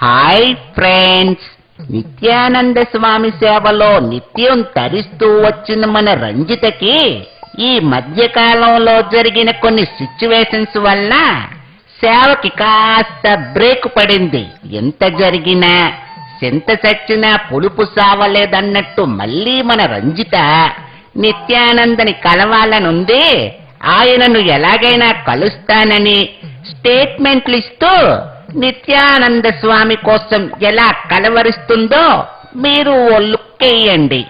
Hi friends, Nityananda స్వామి సేవలో నిత్యం తరిస్తూ వచ్చిన మన రంజితకి ఈ మధ్యకాలంలో జరిగిన కొన్ని సిచ్యువేషన్స్ వల్ల సేవకి కాస్త బ్రేక్ పడింది. ఎంత జరిగినా చింత చచ్చినా పులుపు సావలేదన్నట్టు మళ్ళీ మన రంజిత నిత్యానందని కలవాలనుంది. ఆయనను ఎలాగైనా కలుస్తానని స్టేట్మెంట్లు ఇస్తూ నిత్యానంద స్వామి కోసం ఎలా కలవరిస్తుందో మీరు ఓ లుక్ వేయండి.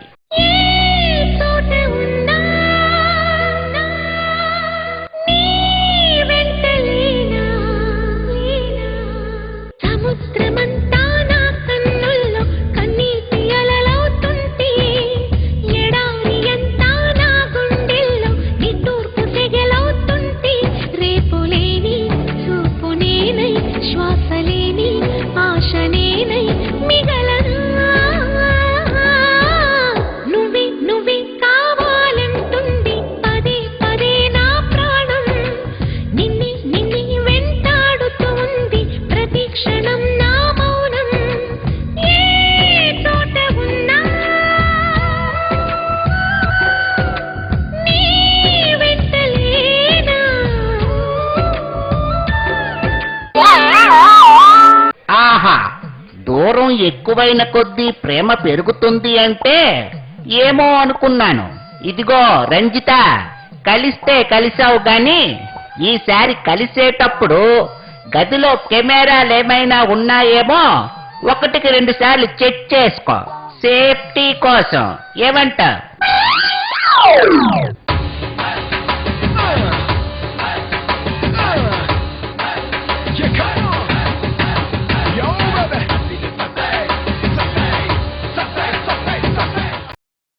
దూరం ఎక్కువైన కొద్దీ ప్రేమ పెరుగుతుంది అంటే ఏమో అనుకున్నాను. ఇదిగో రంజిత, కలిస్తే కలిసావు గాని ఈసారి కలిసేటప్పుడు గదిలో కెమెరాలేమైనా ఉన్నాయేమో 1-2 సార్లు చెక్ చేసుకో, సేఫ్టీ కోసం. ఏమంటావ్?